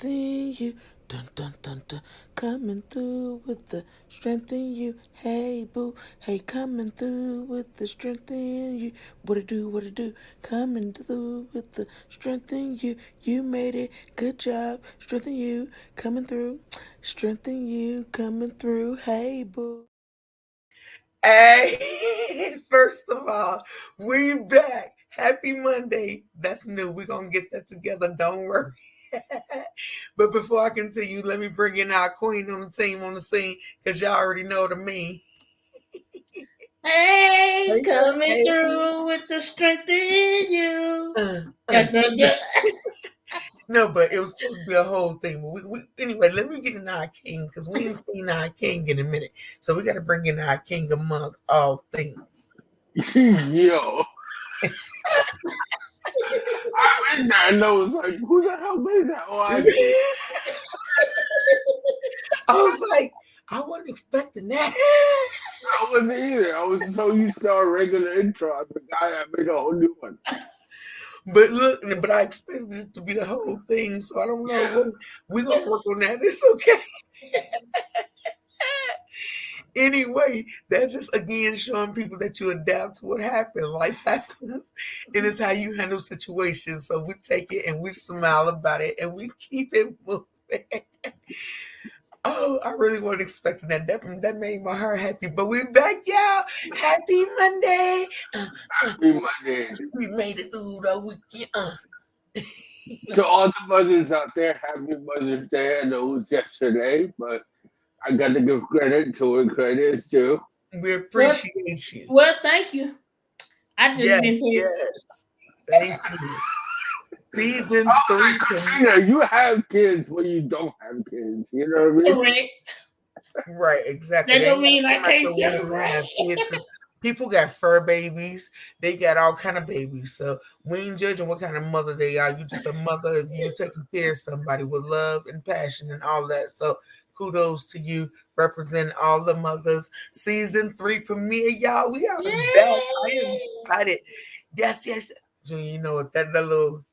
in you. Dun dun dun dun. Coming through with the strength in you. Hey boo. Hey, coming through with the strength in you. What it do, what it do. Coming through with the strength in you. You made it. Good job. Strength in you. Coming through. Strength in you. Coming through. Hey boo. Hey, first of all, we back. Happy Monday. That's new. We're going to get that together. Don't worry. But before I continue, let me bring in our queen on the team on the scene because y'all already know the me. Hey, Hey, coming hey. through with the strength in you. Uh, Da, uh. da, da. No, but it was supposed to be a whole thing. But anyway, let me get in our king because we ain't seen our king in a minute. So we got to bring in our king amongst all things. Yo, I read that and I was like, who the hell made that? Oh, I did. I was like, I wasn't expecting that. I wasn't either. I was so used to our regular intro. I forgot I made a whole new one. But look, but I expected it to be the whole thing, so I don't know Yeah. what we're gonna work on that. It's okay. Anyway, that's just again showing people that you adapt to what happened. Life happens, and it's how you handle situations. So we take it and we smile about it and we keep it moving. Oh, I really wasn't expecting that. That made my heart happy. But we're back, y'all. Happy Monday. Happy Monday. We made it through the weekend. To all the mothers out there, happy Mother's Day. I know it was yesterday, but I got to give credit to where credit is due. We Well, appreciate you. well, thank you. I just Yes, miss it. yes. Thank you. I Season was like, 3 Christina, you have kids when you don't have kids. You know what I mean? Correct. right, exactly. That They don't ain't mean gotta I come out can't your womb to celebrate. have kids because people got fur babies. They got all kind of babies. So we ain't judging what kind of mother they are. You just a mother if you taking care of somebody with love and passion and all that. So kudos to you representing all the mothers. Season 3 premiere, y'all. We are back. I am Yay! excited. Yes, yes. You know what that little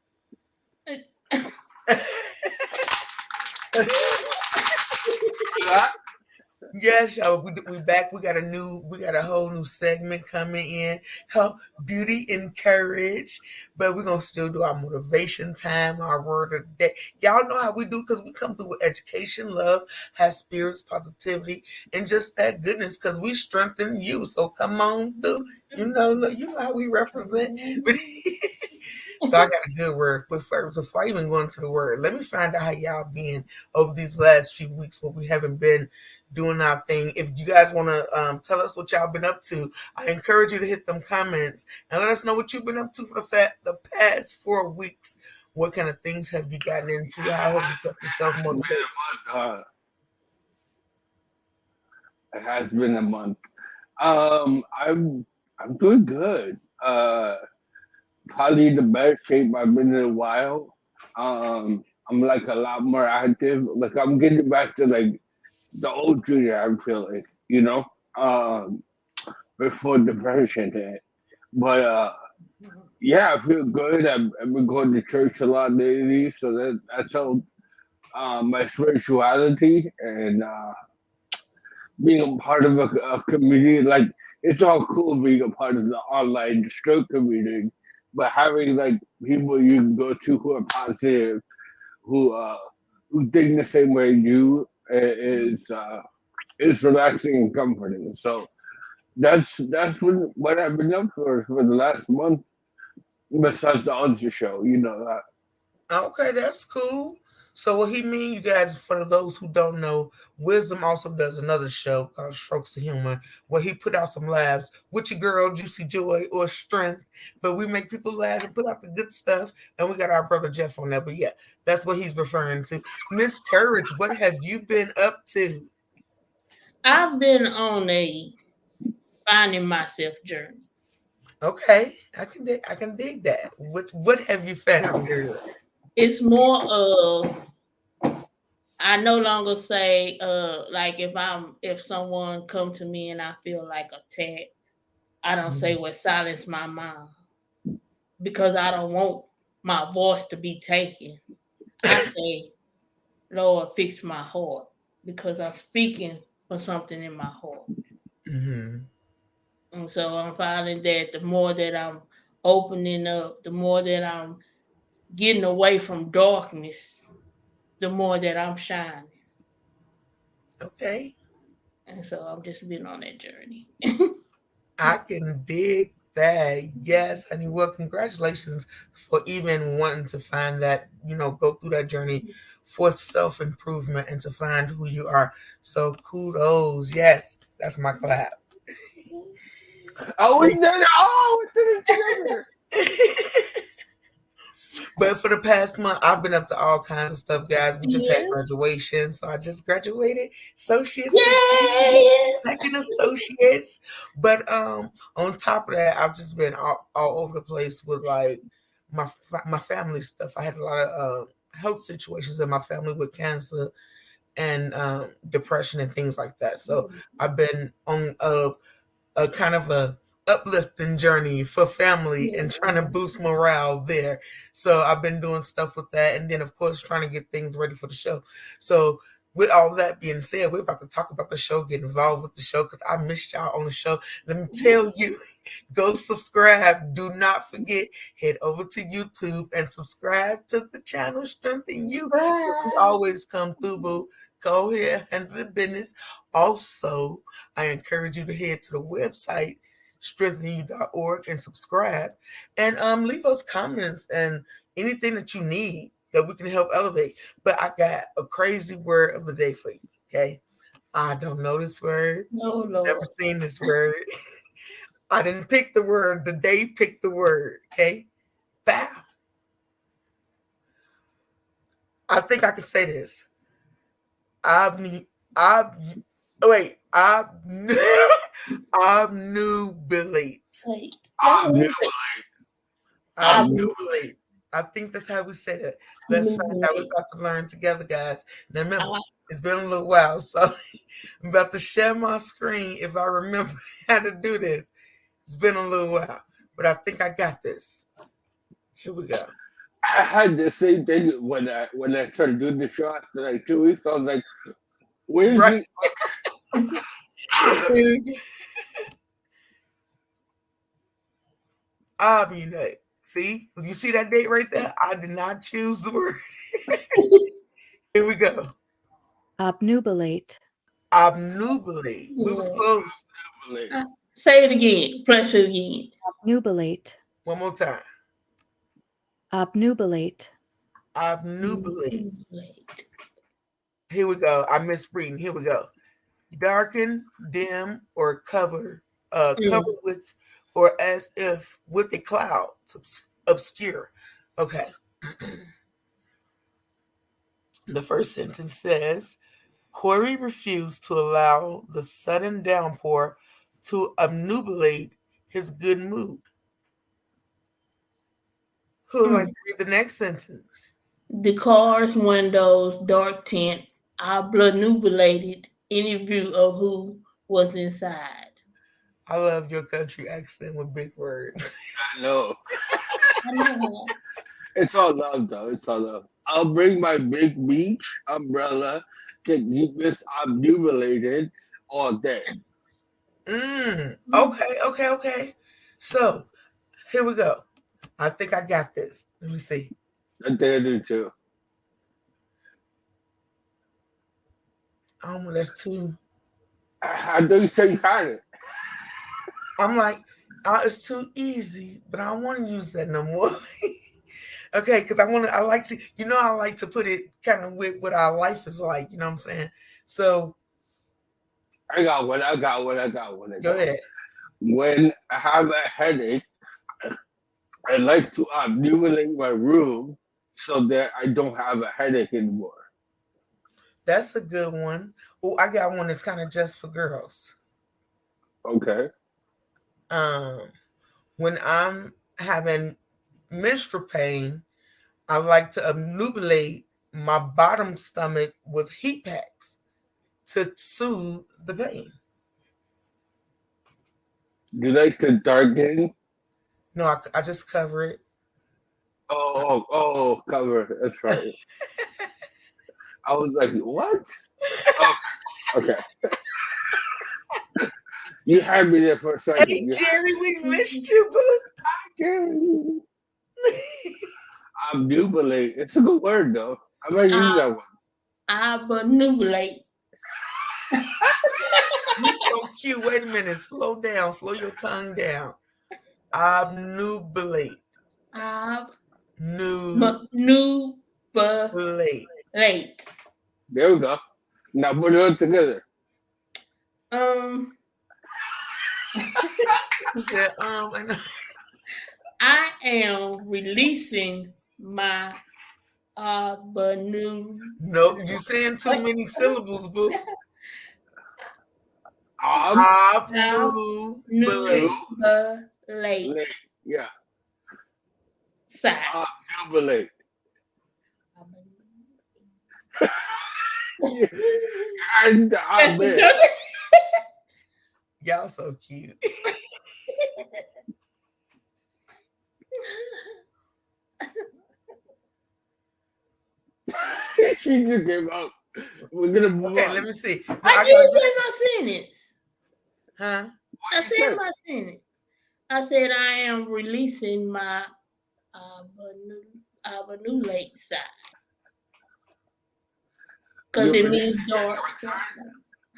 yes, y'all. We back. We got a whole new segment coming in called Beauty and Courage. But we're gonna still do our motivation time, our word of the day. Y'all know how we do because we come through with education, love, have spirits, positivity, and just that goodness because we strengthen you. So come on through. You know how we represent. But so I got a good word. But first, before I even go into the word, let me find out how y'all been over these last few weeks when we haven't been doing our thing. If you guys want to tell us what y'all been up to, I encourage you to hit them comments and let us know what you've been up to for the past 4 weeks. What kind of things have you gotten into? How have you kept yourself motivated? Uh, it has been a month. I'm doing good. Probably the best shape I've been in a while. I'm like a lot more active. Like I'm getting back to like the old Junior. I feel like um, before depression hit. But yeah, I feel good. I've been going to church a lot lately, so that's helped my spirituality and being a part of a community. Like it's all cool being a part of the online stroke community, but having like people you can go to who are positive, who uh, who think the same way you is relaxing and comforting. So what I've been up for the last month. Besides the other show, you know that. Okay, that's cool. So what he mean, you guys, for those who don't know, Wisdom also does another show called Strokes of Humor, where he put out some laughs with your girl Juicy Joy or Strength, but we make people laugh and put out the good stuff, and we got our brother Jeff on there. But yeah, that's what he's referring to. Miss Courage, what have you been up to? I've been on a finding myself journey. Okay, I can dig that. What have you found, girl? It's more of I no longer say like if someone come to me and I feel like attacked, I don't say well silence my mom because I don't want my voice to be taken. I say Lord, fix my heart because I'm speaking for something in my heart. Mm-hmm. And so I'm finding that the more that I'm opening up, the more that I'm getting away from darkness, the more that I'm shining. Okay. And so I'm just been on that journey. I can dig that. Yes, honey. Well, congratulations for even wanting to find that, go through that journey for self improvement and to find who you are. So kudos. Yes, that's my clap. Oh, we did it! Oh, we did it together! But for the past month, I've been up to all kinds of stuff, guys. We just had Yeah. graduation, so I just graduated, associate's degree, Yay! second associates. But on top of that, I've just been all over the place with like my family stuff. I had a lot of health situations in my family with cancer and depression and things like that. So I've been on a kind of a uplifting journey for family and trying to boost morale there. So I've been doing stuff with that, and then of course trying to get things ready for the show. So with all that being said, we're about to talk about the show, get involved with the show because I missed y'all on the show. Let me tell you, go subscribe. Do not forget, head over to YouTube and subscribe to the channel. Strengthen you. We always come through, boo. Go ahead, handle the business. Also, I encourage you to head to the website, strengthenyou.org, and subscribe. And leave us comments and anything that you need that we can help elevate. But I got a crazy word of the day for you, okay? I don't know this word. No, Never Lord. seen this word. I didn't pick the word. The day picked the word, okay? Bow. I think I can say this. Ob, ob, wait, obnubilate. Wait. I knew I Obnubilate. I think that's how we say it. Let's find out. We're about to learn together, guys. Now remember, it's been a little while, so I'm about to share my screen if I remember how to do this. It's been a little while, but I think I got this. Here we go. I had the same thing when I started doing the show after like 2 weeks. I was like, "Where's Right. he?" Obnulate. See? You see that date right there? I did not choose the word. Here we go. Obnubilate. Obnubilate. We was close. Say it again. Press it again. Obnubilate. One more time. Obnubilate. Obnubilate. Here we go. I misreading. Here we go. Darken, dim, or cover with, or as if with a cloud to obscure. Okay. The first sentence says, Corey refused to allow the sudden downpour to obnubilate his good mood. Who would like to read the next sentence? The car's windows, dark tint, obnubulated any view of who was inside. I love your country accent with big words. I know. I know. It's all love, though. It's all love. I'll bring my big beach umbrella to keep this obnubulated all day. Okay. So here we go. I think I got this. Let me see. I think I do too. Oh, that's too. I know you said you had it. I'm like, it's too easy, but I don't want to use that no more. Okay, because I like to put it kind of with what our life is like, you know what I'm saying? So I got one. Go ahead. When I have a headache, I like to obnubulate my room so that I don't have a headache anymore. That's a good one. Oh, I got one that's kind of just for girls. Okay. When I'm having menstrual pain, I like to obnubulate my bottom stomach with heat packs to soothe the pain. You like to darken? No, I just cover it. Oh, cover. That's right. I was like, what? Oh, okay. You had me there for a second. Hey You had Jerry, we missed you, boo. Jerry. Obnubilate. It's a good word though. I might use that one. Obnubilate. You're so cute. Wait a minute. Slow down. Slow your tongue down. Obnubilate. Nubilate. Late. There we go. Now put it all together. You said, I know. I am releasing my new. Nope, you're saying too many syllables, boo. Obnubilate. Yeah. Side. Obnubilate. And I bet. Y'all so cute. She just gave up. We're gonna move Okay, on. let me see. No, I did say my sentence. Huh? I said my sentence. I said I am releasing my Obnulate side. Because it means dark.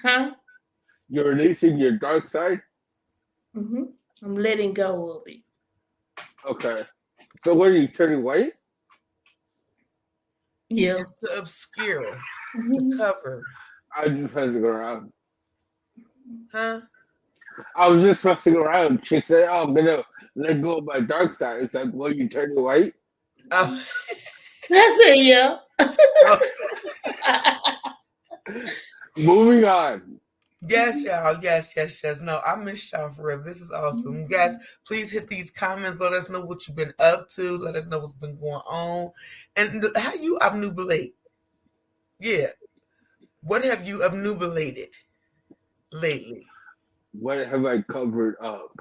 Huh? You're releasing your dark side? Mm-hmm. I'm letting go of it. Okay. So what are you turning white? Yeah. It's to obscure, to cover. I was just messing around. Huh? I was just messing around. She said, oh, I'm gonna let go of my dark side. It's like, well, you turning white? Oh. That's it, yeah. Moving on. Yes, y'all. Yes. No, I missed y'all for real. This is awesome. Guys, please hit these comments. Let us know what you've been up to. Let us know what's been going on. And how you obnubilate. Yeah. What have you obnubilated lately? What have I covered up?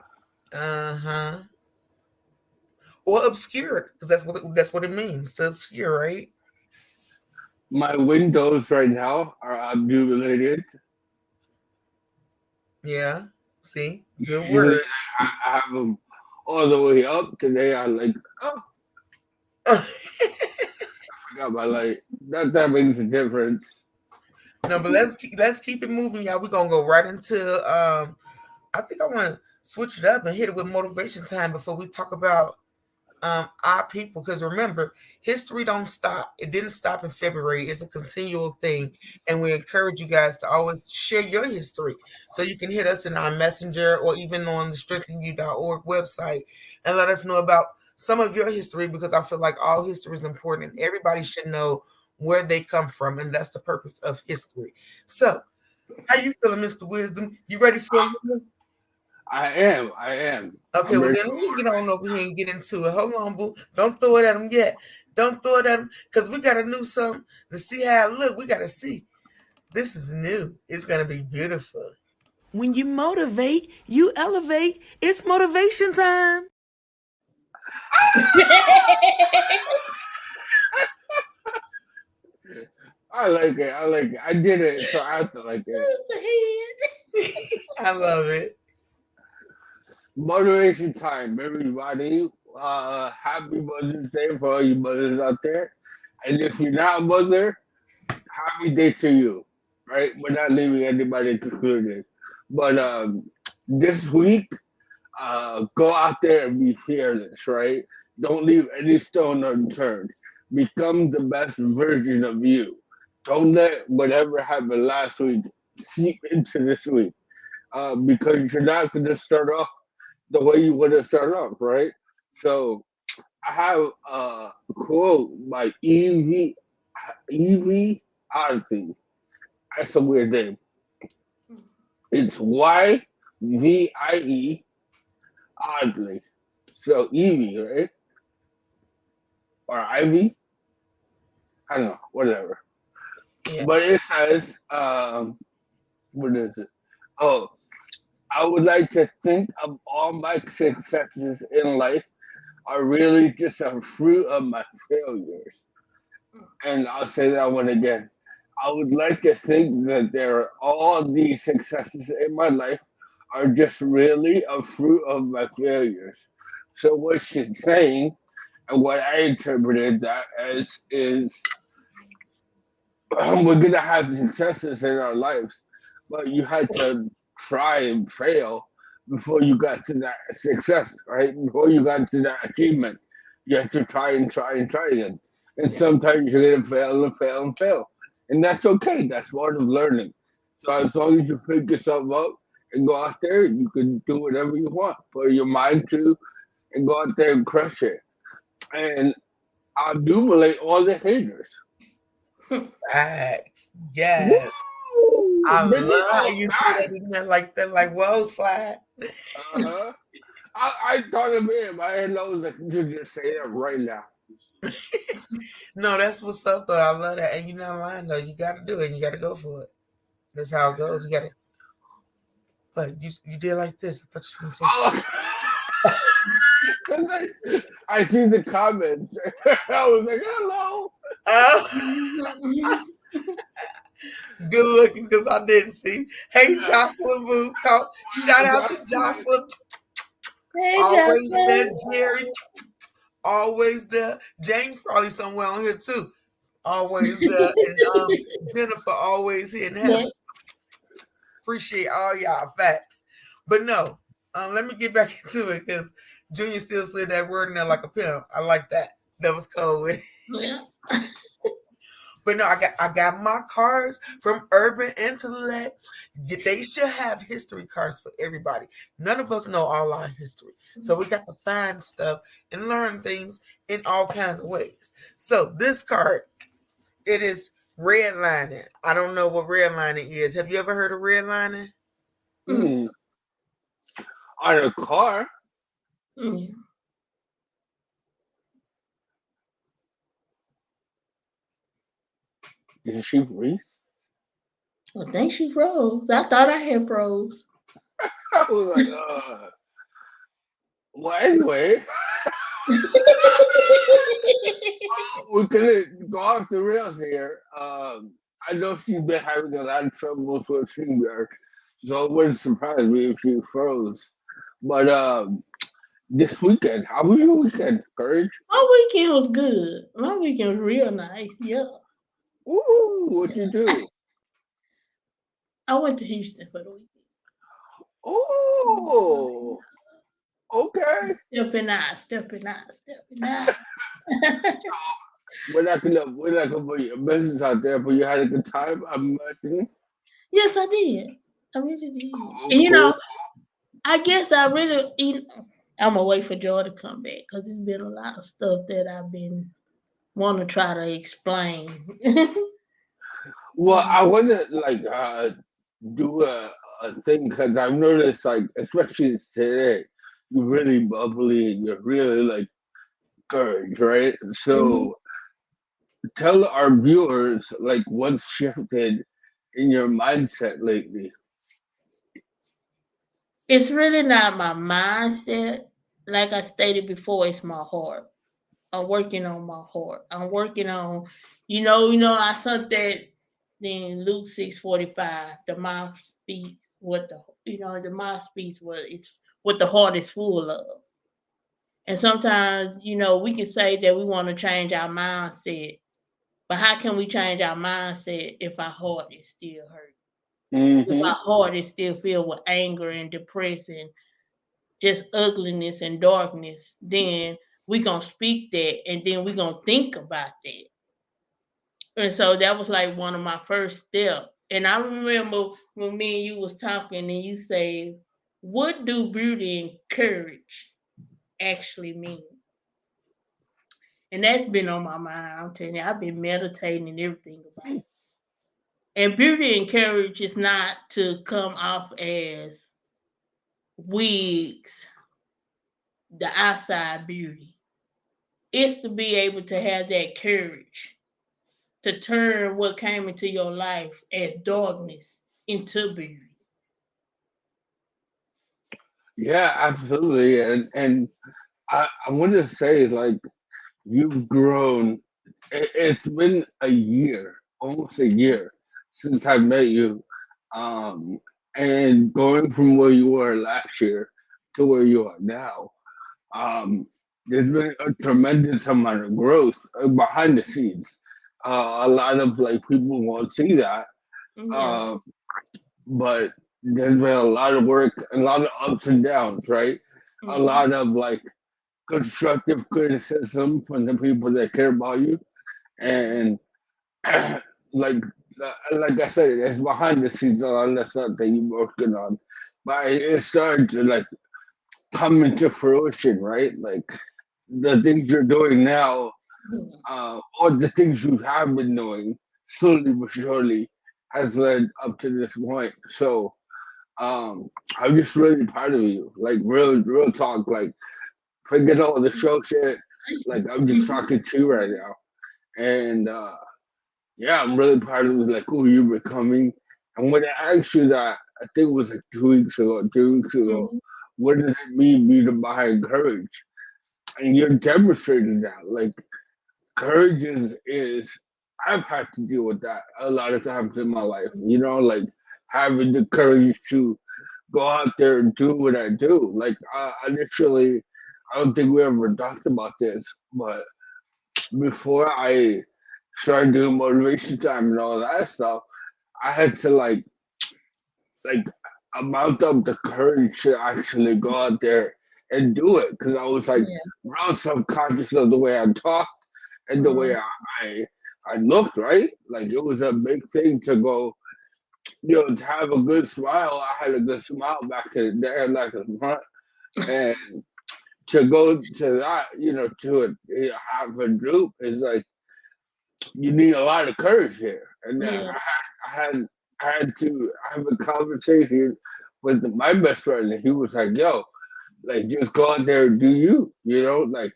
Uh-huh. Or obscured, because that's what it means, to obscure, right? My windows right now are obnubilated. Yeah. See? Good Usually word. I have them all the way up. Today I'm like, oh, I forgot my light. That makes a difference. No, but let's keep it moving, y'all. We're gonna go right into I think I want to switch it up and hit it with motivation time before we talk about our people, because remember, history don't stop. It didn't stop in February. It's a continual thing, and we encourage you guys to always share your history. So you can hit us in our messenger or even on the strengthenyou.org website and let us know about some of your history, because I feel like all history is important and everybody should know where they come from, and that's the purpose of history. So how you feeling, Mr. Wisdom? You ready for it? I am. Okay, well then let me get on over here and get into it. Hold on, boo. Don't throw it at him yet. Don't throw it at him, because we gotta do something to see how it look. We gotta see. This is new. It's gonna be beautiful. When you motivate, you elevate. It's motivation time. I like it. I did it, so I have to like it. I love it. Motivation time, everybody. Happy Mother's Day for all you mothers out there. And if you're not a mother, happy day to you. Right? We're not leaving anybody excluded. But this week, go out there and be fearless, right? Don't leave any stone unturned. Become the best version of you. Don't let whatever happened last week seep into this week. Because you're not going to start off the way you would have started off, right? So I have a quote by Evie Oddly. That's a weird name. It's YVIE Oddly. So Evie, right? Or Ivy? I don't know, whatever. Yeah. But it says, what is it? Oh, I would like to think of all my successes in life are really just a fruit of my failures. And I'll say that one again. I would like to think that all these successes in my life are just really a fruit of my failures. So what she's saying, and what I interpreted that as, is we're gonna have successes in our lives, but you had to try and fail before you got to that success, right? Before you got to that achievement, you have to try and try and try again. And sometimes you're gonna fail and fail and fail, and that's okay. That's part of learning. So as long as you pick yourself up and go out there, you can do whatever you want. Put your mind to, and go out there and crush it. And I jubilate all the haters. Facts. Yes. Woo! I Bring it love how all you say back. that in there like that, like, whoa, slide. Uh-huh. I thought of it in my head, and I was like, you should just say that right now. No, that's what's up though. I love that. And you're not lying though. You gotta do it and you gotta go for it. That's how it goes. You gotta but you did like this. I thought you were gonna say Oh, 'cause I see the comments. I was like, hello. oh, good looking because I didn't see. Hey Jocelyn Boo. Shout out to Jocelyn. Hey, Always there, Jocelyn. Jerry. Always there. James probably somewhere on here too. Always there. And Jennifer always here in heaven. Appreciate all y'all facts. But no, let me get back into it because Junior still slid that word in there like a pimp. I like that. That was cold with it. Yeah. But no, I got my cards from Urban Intellect. They should have history cards for everybody. None of us know all our history. So we got to find stuff and learn things in all kinds of ways. So this card, it is redlining. I don't know what redlining is. Have you ever heard of redlining? Hmm. On a car? Mm. Is she free? I think she froze. I thought I had froze. I was like, well, anyway, we're gonna go off the rails here. I know she's been having a lot of troubles with StreamYard, so it wouldn't surprise me if she froze. But this weekend, how was your weekend, Courage? My weekend was good. My weekend was real nice. Yeah. Ooh, what'd you do? I went to Houston for the weekend. Oh, okay. Stepping out. We're not gonna put your business out there, but you had a good time, I'm imagining. Yes, I did. I really did. Cool, And cool. I guess I'm gonna wait for Joy to come back because there's been a lot of stuff that I've been want to try to explain. Well, I want to do a thing because I've noticed, like, especially today, you're really bubbly and you're really like courage, right? So tell our viewers like what's shifted in your mindset lately. It's really not my mindset. Like I stated before, it's my heart. I'm working on my heart. I'm working on, I said that in Luke 6:45, the mouth speaks the mouth speaks what the heart is full of. And sometimes, we can say that we want to change our mindset, but how can we change our mindset if our heart is still hurt? If Mm-hmm. our heart is still filled with anger and depression, just ugliness and darkness, then we're going to speak that and then we're going to think about that. And so that was like one of my first steps. And I remember when me and you was talking and you say, what do beauty and courage actually mean? And that's been on my mind. I'm telling you, I've been meditating and everything about it. And beauty and courage is not to come off as wigs, the outside beauty. It's to be able to have that courage to turn what came into your life as darkness into beauty. Yeah, absolutely. And I want to say, like, you've grown. It's been a year almost a year since I met you. Um, and going from where you were last year to where you are now, um, there's been a tremendous amount of growth behind the scenes. A lot of like people won't see that, Yeah. uh, but there's been a lot of work, a lot of ups and downs, right? A Mhm. lot of like constructive criticism from the people that care about you, and like like I said, it's behind the scenes a lot of stuff that you're working on, but it started to like come into fruition, right? Like the things you're doing now, Yeah. or the things you have been doing, slowly but surely, has led up to this point. So I'm just really proud of you. Like real talk. Like forget all the show shit. Like I'm just Mhm. talking to you right now, and yeah, I'm really proud of like who you're becoming. And when I asked you that, I think it was like 2 weeks ago, 3 weeks ago, Mhm. what does it mean be to behind courage? And you're demonstrating that. Like courage is I've had to deal with that a lot of times in my life. You know, like having the courage to go out there and do what I do. Like I literally, I don't think we ever talked about this, but before I started doing motivation time and all that stuff, I had to like amount up the courage to actually go out there and do it because I was like Yeah. real subconscious of the way I talked and the way Mhm. I I looked. Right, like it was a big thing to go. You know, to have a good smile. I had a good smile back in the day, like a front, and to go to that, you know, to have a droop is like you need a lot of courage here. And then Yeah. I had, I had to have a conversation with my best friend, and he was like, "Yo, like just go out there and do you, you know, like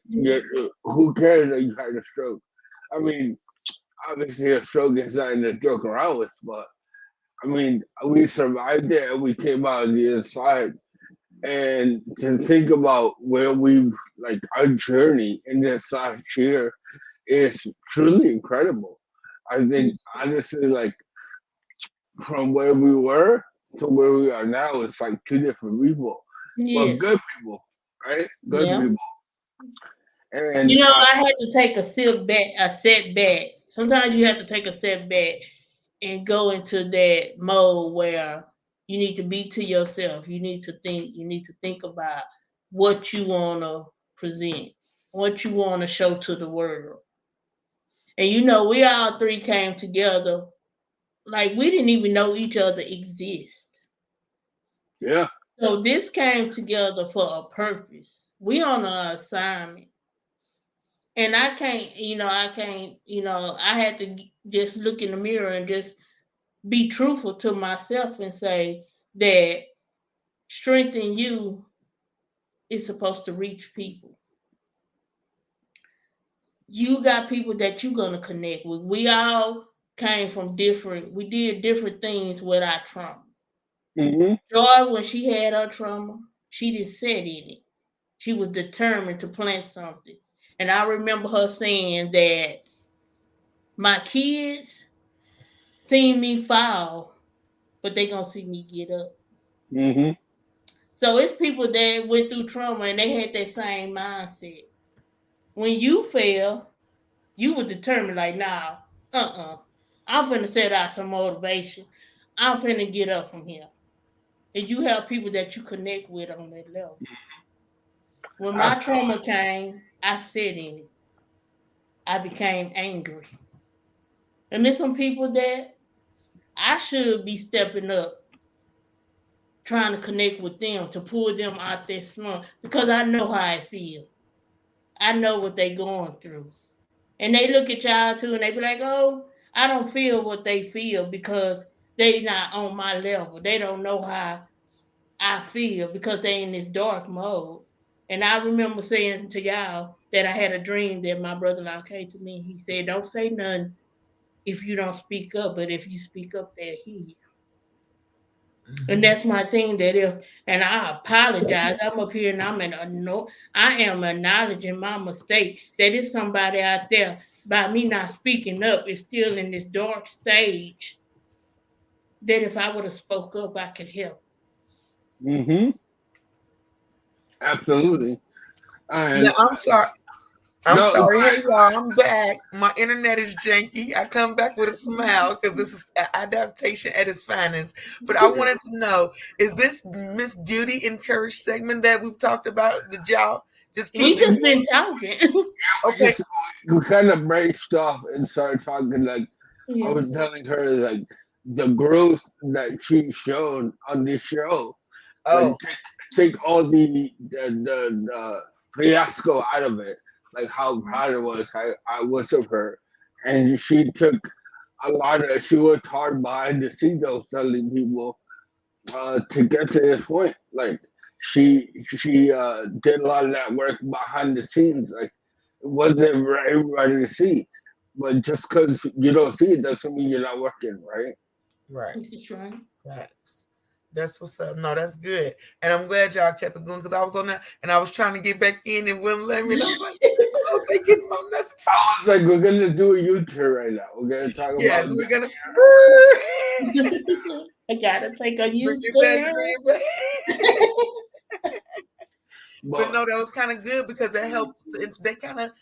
who cares that you had a stroke? I mean, obviously a stroke is nothing to joke around with, but I mean, we survived it and we came out on the inside. And to think about where we've like our journey in this last year is truly incredible. I think honestly, like from where we were to where we are now, it's like two different people, but Yes. good people, right? Good Yeah. people. And You know, I had to take a setback. Sometimes you have to take a setback and go into that mode where you need to be to yourself. You need to think. You need to think about what you want to present, what you want to show to the world. And you know, we all three came together like we didn't even know each other exist. yeah, So this came together for a purpose. We on an assignment. And I can't, I had to just look in the mirror and just be truthful to myself and say that strength in you is supposed to reach people. You got people that you're going to connect with. We all came from we did different things with our trauma. hmm Joy, when she had her trauma, she didn't sit in it. She was determined to plant something. And I remember her saying that my kids seen me fall, but they gonna see me get up. hmm So it's people that went through trauma and they had that same mindset. When you fail, you were determined like, nah, I'm finna set out some motivation. I'm finna get up from here. And you have people that you connect with on that level. When my absolutely. trauma came, I sat in it. I became angry. And there's some people that I should be stepping up, trying to connect with them to pull them out their slump because I know how I feel. I know what they going through. And they look at y'all too and they be like, oh, I don't feel what they feel because they not on my level. They don't know how I feel because they in this dark mode. And I remember saying to y'all that I had a dream that my brother-in-law came to me. He said, don't say nothing if you don't speak up, but if you speak up, they'll hear you. And Mhm. that's my thing. That if and I apologize, I'm up here and I am acknowledging my mistake. That is somebody out there. by me not speaking up is still in this dark stage that if I would have spoke up, I could help. Mm-hmm. Absolutely. Now, And I'm sorry. I'm no, sorry. Hey, y'all. I'm back. My internet is janky. I come back with a smile because this is adaptation at its finest. But I wanted to know, is this Miss Beauty Encouraged segment that we've talked about? Did y'all just We keep just been talking. Okay. we kind of branched off and started talking. Like I Yeah. was telling her, like the growth that she showed on this show. Like Oh, take all the fiasco out of it. Like how proud I was of her, and she took a lot of. She worked hard behind the scenes. I was telling people to get to this point. Like she did a lot of that work behind the scenes. Like it wasn't for everybody to see, but just because you don't see it doesn't mean you're not working, right? right. That's right. Facts. That's what's up. No, that's good. And I'm glad y'all kept it going because I was on that and I was trying to get back in and wouldn't let me. And I was like, oh, they getting my message. I was like, we're gonna do a U-turn right now. We're gonna talk Yes, about we're gonna I gotta take a bring U it back, turn. bring it back. But no, that was kind of good because that helped. They kind of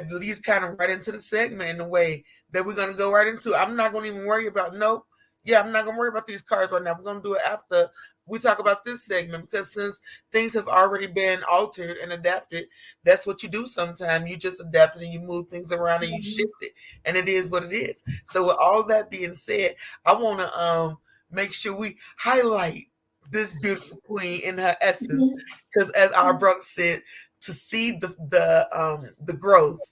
leads kind of right into the segment in a way that we're gonna go right into. I'm not gonna even worry about nope. Yeah, I'm not gonna worry about these cars right now. We're gonna do it after we talk about this segment because since things have already been altered and adapted, that's what you do sometimes. You just adapt it and you move things around and you shift it. And it is what it is. So with all that being said, I wanna make sure we highlight this beautiful queen in her essence. Because as our brother said, to see the growth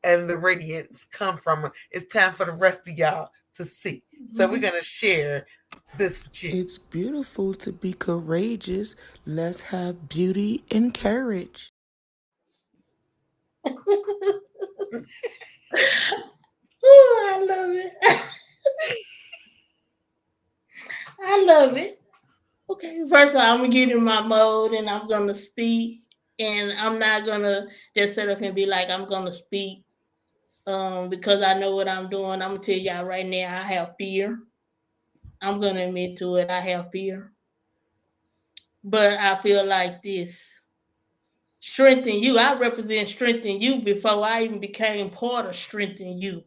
and the radiance come from her, it's time for the rest of y'all to see. So we're gonna share this with you. It's beautiful to be courageous. Let's have beauty and courage. Oh, I love it. I love it. Okay, first of all, I'm gonna get in my mode and I'm gonna speak, and I'm not gonna just sit up and be like I'm gonna speak because I know what I'm doing. I'm gonna tell y'all right now, I have fear. I'm gonna admit to it, I have fear. But I feel like this strengthen you. I represent strengthen you before I even became part of strengthen you.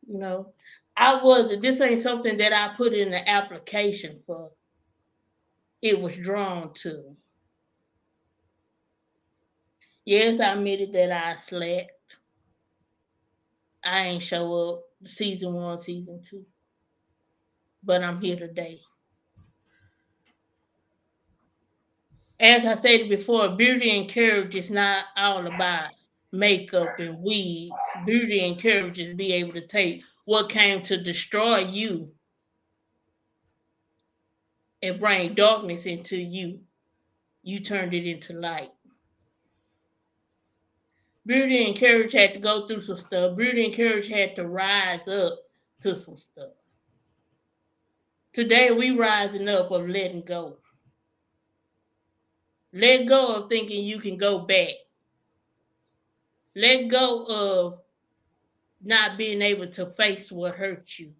You know, this ain't something that I put in the application for. It was drawn to. Yes, I admitted that I slept. I ain't show up season 1, season 2. But I'm here today. As I stated before, beauty and courage is not all about makeup and wigs. Beauty and courage is be able to take what came to destroy you and bring darkness into you. You turned it into light. Beauty and courage had to go through some stuff. Beauty and courage had to rise up to some stuff. Today we rising up of letting go. Let go of thinking you can go back. Let go of not being able to face what hurt you.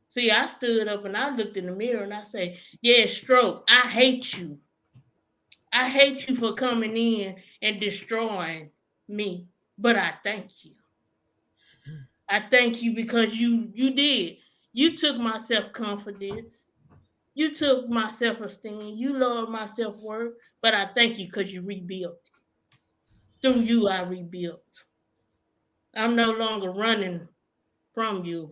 See, I stood up and I looked in the mirror and I say, yeah, Stroke, I hate you. I hate you for coming in and destroying me. But I thank you. I thank you because you did. You took my self-confidence. You took my self-esteem. You lowered my self-worth. But I thank you because you rebuilt. Through you, I rebuilt. I'm no longer running from you.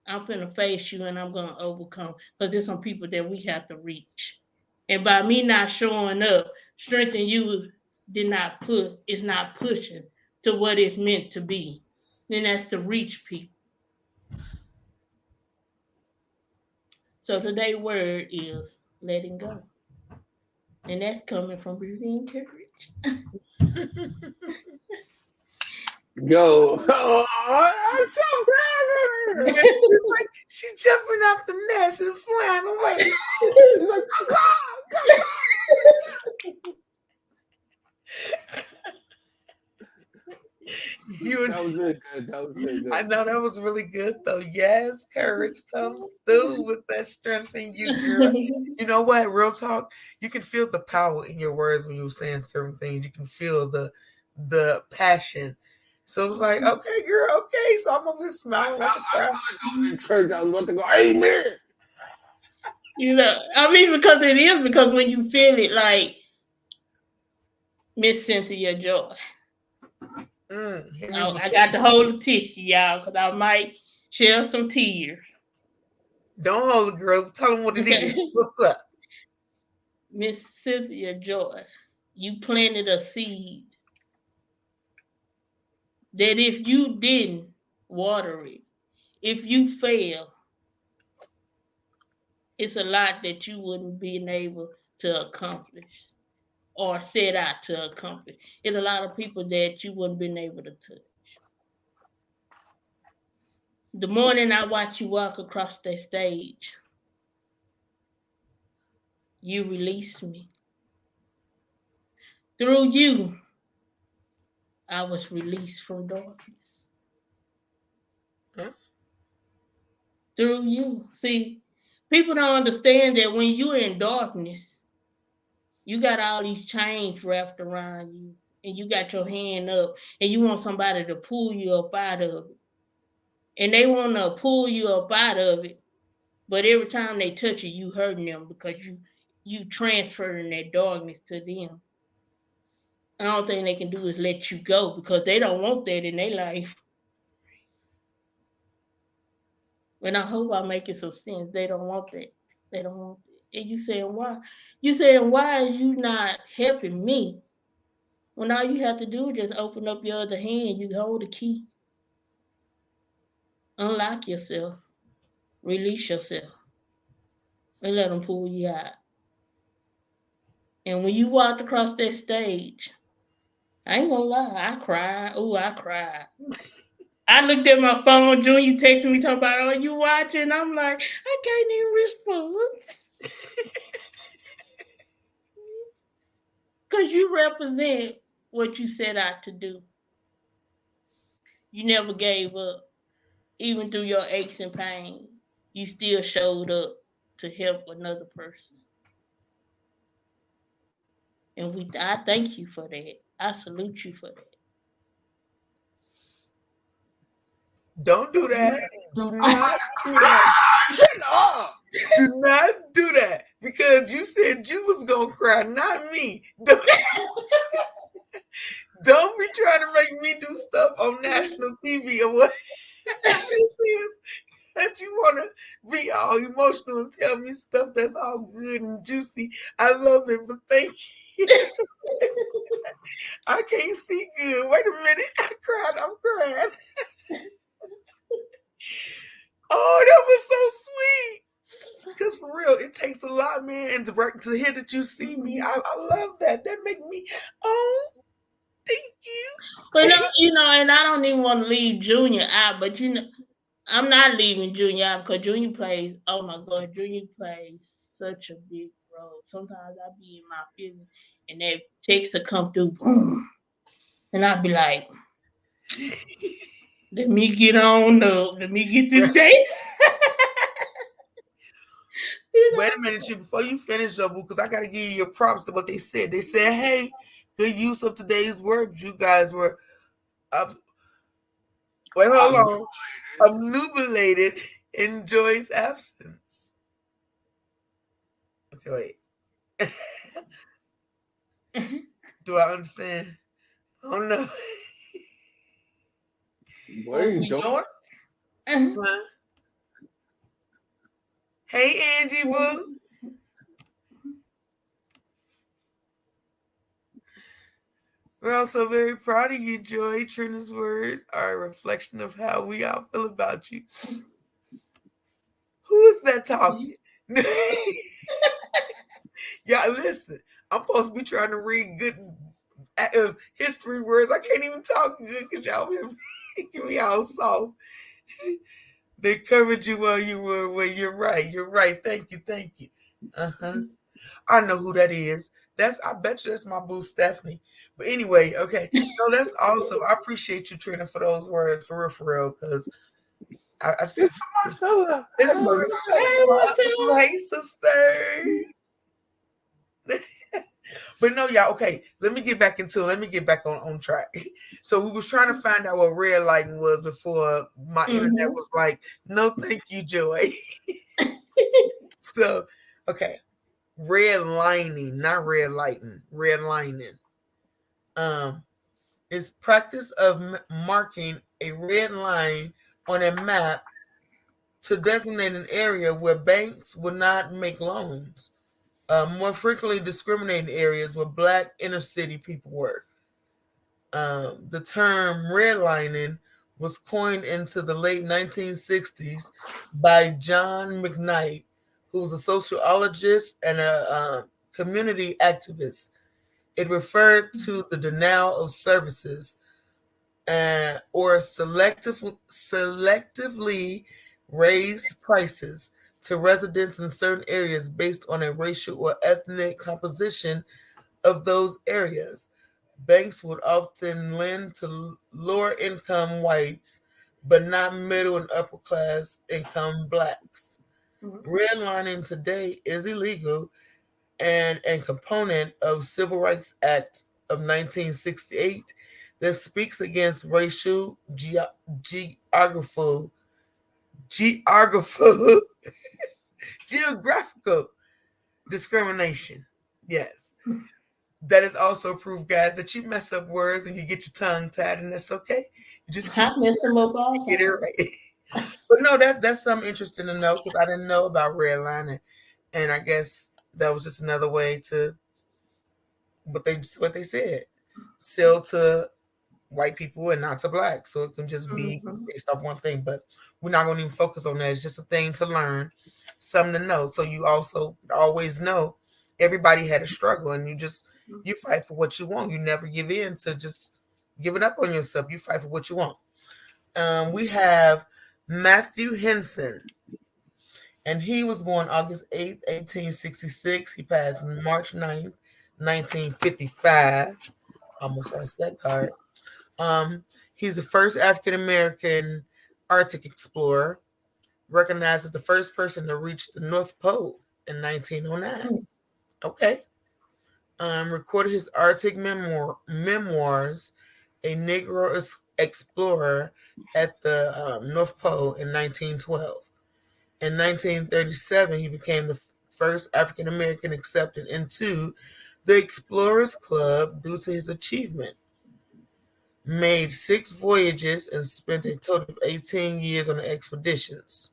I'm finna face you and I'm gonna overcome because there's some people that we have to reach. And by me not showing up, strengthen you is not pushing to what it's meant to be. Then that's to reach people. So today's word is letting go. And that's coming from beauty and courage. Yo, I'm so proud of her. It's like she jumping off the nest and flying away. Like, was really good. That was really good. I know that was really good though. Yes, courage comes through with that strength in you, girl. You know what? Real talk. You can feel the power in your words when you were saying certain things. You can feel the passion. So it was like, okay, girl, okay. So I'm over here smiling like a crowd. In church, I was about to go, amen. You know, I mean, because when you feel it, like Miss Cynthia Joy. I got to hold the tissue, y'all, because I might shed some tears. Don't hold it, girl. Tell them what it is. What's up? Miss Cynthia Joy, you planted a seed that if you didn't water it, if you fail, it's a lot that you wouldn't be able to accomplish or set out to accomplish. It's a lot of people that you wouldn't been able to touch. The morning I watch you walk across that stage, you released me. Through you, I was released from darkness. Huh? Through you. See, people don't understand that when you're in darkness, you got all these chains wrapped around you, and you got your hand up, and you want somebody to pull you up out of it. And they want to pull you up out of it, but every time they touch you, you hurting them because you transferring that darkness to them. The only thing they can do is let you go because they don't want that in their life. And I hope I'm making some sense. They don't want that. They don't want that. And you saying why? You saying why are you not helping me? When all you have to do is just open up your other hand. You hold the key. Unlock yourself. Release yourself. And let them pull you out. And when you walked across that stage, I ain't gonna lie, I cried. Oh, I cried. I looked at my phone, Junior texted me talking about, "Are you watching?" I'm like, I can't even respond. Because you represent what you set out to do. You never gave up. Even through your aches and pain, you still showed up to help another person. And I thank you for that. I salute you for that. Don't do that. Do not do that. Shut up. Do not do that because you said you was gonna cry, not me. Don't be trying to make me do stuff on national TV or what this is. That you want to be all emotional and tell me stuff that's all good and juicy. I love it, but thank you. I can't see good. Wait a minute. I cried. I'm crying. Oh, that was so sweet. Because for real, it takes a lot, man. And to hear that you see me, I love that. That make me, oh, thank you. But and I don't even want to leave Junior out, but I'm not leaving Junior out because Junior plays, oh my God, Junior plays such a big role. Sometimes I be in my feelings and that text will come through, boom, and I'll be like, let me get on up. Let me get this day. Wait a minute, before you finish, Jobu, because I got to give you your props to what they said. They said, hey, good use of today's words. You guys were up. Wait, hold on. Obnubilated in Joy's absence. Okay, wait. Do I understand? I don't know. What are you doing? Huh? Hey, Angie Boo. We're also very proud of you, Joy. Trina's words are a reflection of how we all feel about you. Who is that talking? Y'all, listen. I'm supposed to be trying to read good history words. I can't even talk good because y'all been making me all soft. They covered you while you were. Well, you're right. You're right. Thank you. Thank you. I know who that is. I bet you that's my boo Stephanie. But anyway, okay. No, that's awesome. I appreciate you, Trina, for those words for real, because I said It's Marcella. it's Oh, Marcella. hey, Marcella. Hey, sister. But no, y'all, okay, let me get back into it. Let me get back on track. So we was trying to find out what red lighting was before my internet was like, no, thank you, Joy. So, okay, red lining, not red lighting, red lining. Is practice of marking a red line on a map to designate an area where banks would not make loans. More frequently discriminating areas where black inner city people were. The term redlining was coined into the late 1960s by John McKnight, who was a sociologist and a community activist. It referred to the denial of services or selectively raise prices to residents in certain areas based on a racial or ethnic composition of those areas. Banks would often lend to lower income whites, but not middle and upper class income blacks. Redlining today is illegal and a component of Civil Rights Act of 1968 that speaks against racial geographical geographical discrimination. Yes. That is also proof, guys, that you mess up words and you get your tongue tied, and that's okay. You just keep I mess them up all get it time. right. But no, that's something interesting to know because I didn't know about redlining, and I guess that was just another way to what they said, sell to white people and not to black, so it can just be based off one thing. But we're not going to even focus on that. It's just a thing to learn, something to know. So you also always know everybody had a struggle, and you fight for what you want. You never give in to just giving up on yourself. You fight for what you want. We have Matthew Henson, and he was born August 8th, 1866. He passed March 9th, 1955. Almost lost that card. He's the first African American Arctic explorer, recognized as the first person to reach the North Pole in 1909. Okay. Recorded his Arctic memoirs, A Negro Explorer at the North Pole in 1912. In 1937, he became the first African American accepted into the Explorers Club due to his achievement. Made 6 voyages and spent a total of 18 years on the expeditions.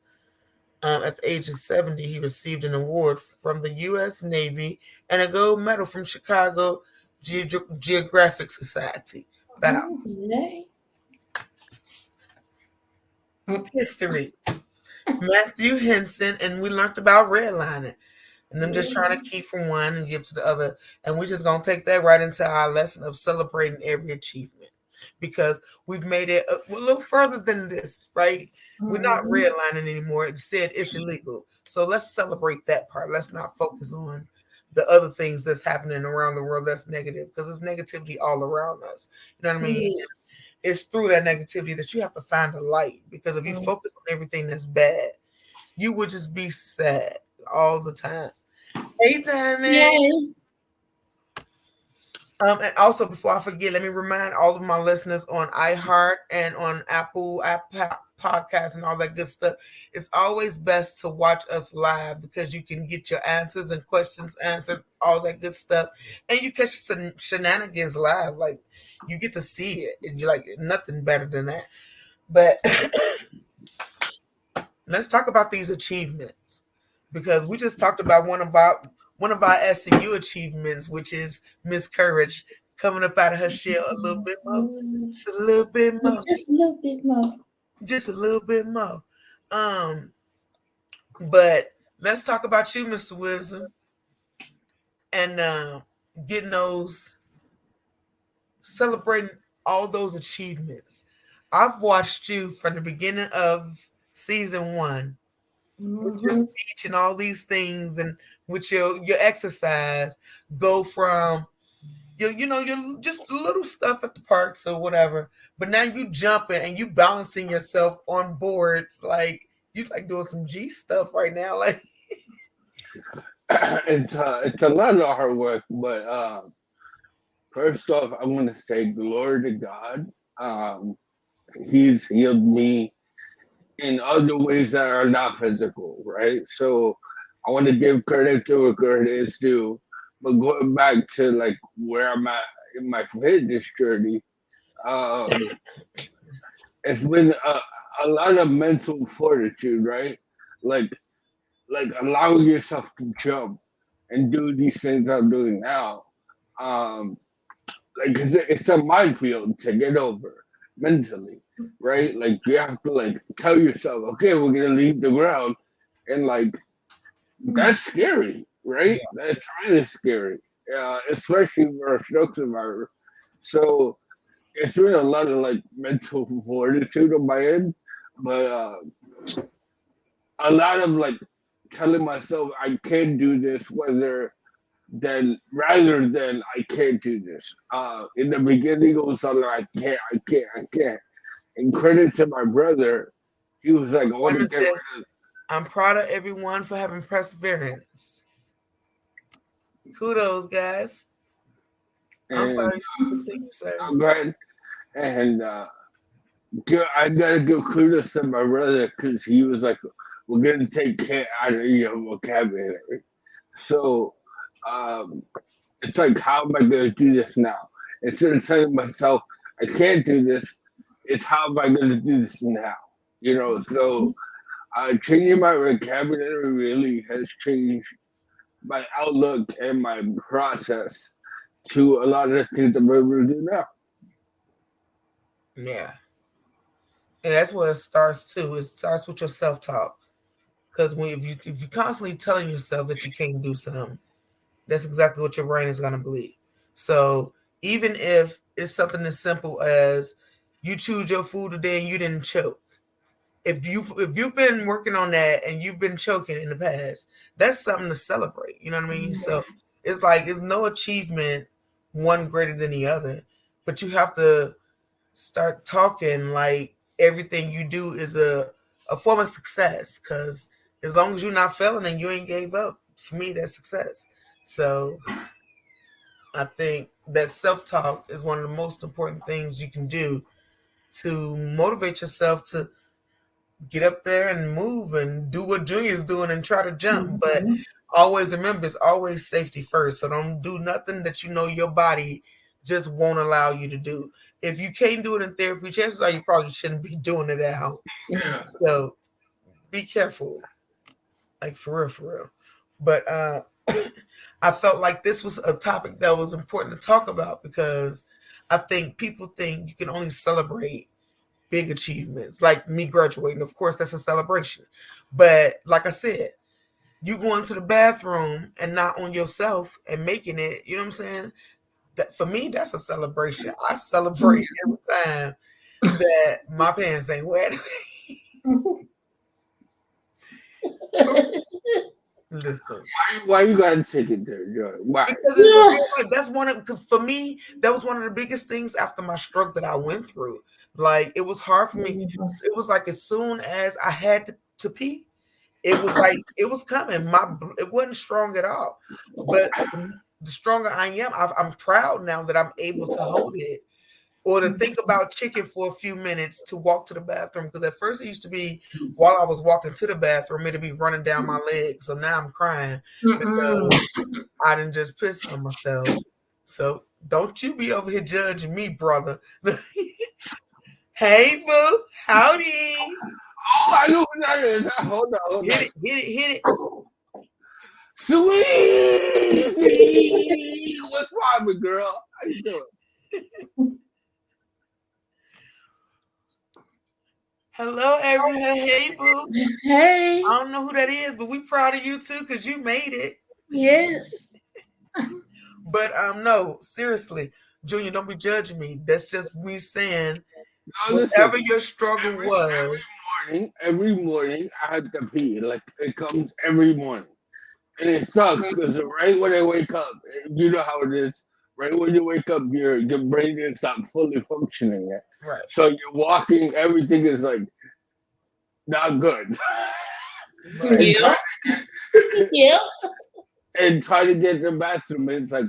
At the age of 70, he received an award from the U.S. Navy and a gold medal from Chicago Geographic Society. Wow. History. Matthew Henson, and we learned about redlining. And I'm just trying to keep from one and give to the other. And we're just going to take that right into our lesson of celebrating every achievement. Because we've made it a little further than this, right? We're not redlining anymore. It said it's illegal. So let's celebrate that part. Let's not focus on the other things that's happening around the world that's negative, because there's negativity all around us. You know what I mean? It's through that negativity that you have to find a light, because if you focus on everything that's bad, you would just be sad all the time. Hey, Tammy. And also, before I forget, let me remind all of my listeners on iHeart and on Apple Podcasts and all that good stuff. It's always best to watch us live because you can get your answers and questions answered, all that good stuff, and you catch some shenanigans live. Like, you get to see it, and you're like, nothing better than that. But let's talk about these achievements, because we just talked about one of our SCU achievements, which is Miss Courage coming up out of her shell a little bit more. Just a little bit more. Just a little bit more. Just a little bit more. But let's talk about you, Mr. Wisdom, and getting those, celebrating all those achievements. I've watched you from the beginning of season 1 with your speech and all these things, and with your exercise go from your just little stuff at the parks or whatever, but now you jumping and you balancing yourself on boards like you like doing some G stuff right now. Like It's a lot of hard work, but first off, I want to say glory to God. He's healed me in other ways that are not physical, right? So I want to give credit to where credit is due. But going back to like where I'm at in my fitness journey, um, it's been a lot of mental fortitude, right? Like allowing yourself to jump and do these things I'm doing now. Um, like it's a minefield to get over mentally, right? Like you have to like tell yourself, okay, we're gonna leave the ground, and like that's scary, right? That's really scary, especially for a stroke survivor. So it's been a lot of like mental fortitude on my end, but a lot of like telling myself I can do this, rather than I can't do this. In the beginning, it was something like I can't. And credit to my brother, he was like, I want to get rid of. I'm proud of everyone for having perseverance. Kudos, guys. I'm sorry. Continue, sir. Go ahead. And I gotta give kudos to my brother because he was like, "We're gonna take care out of your vocabulary." So it's like, how am I gonna do this now? Instead of telling myself I can't do this, it's how am I gonna do this now? So changing my vocabulary really has changed my outlook and my process to a lot of the things I'm able to do now. Yeah. And that's where it starts too. It starts with your self-talk. Because if you're constantly telling yourself that you can't do something, that's exactly what your brain is gonna believe. So even if it's something as simple as you chewed your food today and you didn't choke, if you've been working on that and you've been choking in the past, that's something to celebrate. You know what I mean? So it's like it's no achievement one greater than the other, but you have to start talking like everything you do is a form of success. Because as long as you're not failing and you ain't gave up, for me that's success. So I think that self-talk is one of the most important things you can do to motivate yourself to get up there and move and do what Junior's doing and try to jump. But always remember, it's always safety first. So don't do nothing that you know your body just won't allow you to do. If you can't do it in therapy, chances are you probably shouldn't be doing it at home. So be careful. Like for real. But I felt like this was a topic that was important to talk about because I think people think you can only celebrate big achievements, like me graduating. Of course, that's a celebration. But like I said, you going to the bathroom and not on yourself and making it, you know what I'm saying? That for me, that's a celebration. I celebrate every time that my pants ain't wet. Listen, why you gotta take it there, Joy? Why? Because that's because for me, that was one of the biggest things after my stroke that I went through. Like it was hard for me. It was like as soon as I had to pee, it was like it was coming. It wasn't strong at all. But the stronger I am, I'm proud now that I'm able to hold it or to think about chicken for a few minutes to walk to the bathroom. Because at first it used to be while I was walking to the bathroom, it'd be running down my legs. So now I'm crying because I didn't just piss on myself. So don't you be over here judging me, brother. Hey, boo. Howdy. Oh, I know what that is. Hold on. Hit it. Sweet. What's wrong with girl? How you doing? Hello, everyone. Hey, boo. Hey. I don't know who that is, but we proud of you too because you made it. Yes. But no, seriously, Junior, don't be judging me. That's just me saying whatever your struggle was. Every morning, I had to pee. Like it comes every morning. And it sucks because right when I wake up, you know how it is. Right when you wake up, your brain is not fully functioning yet. Right. So you're walking, everything is like not good. Right. and, try, Yeah. and try to get to the bathroom, it's like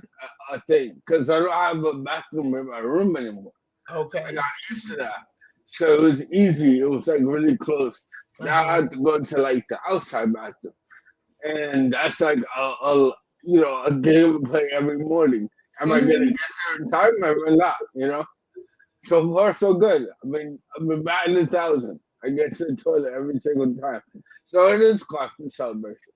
a thing. Because I don't have a bathroom in my room anymore. Okay. I got used to that. So it was easy. It was like really close. Now I have to go to like the outside bathroom. And that's like a game to play every morning. Am I gonna get there in time? Am I not? So far so good. I've been batting 1,000. I get to the toilet every single time. So it is constant celebration.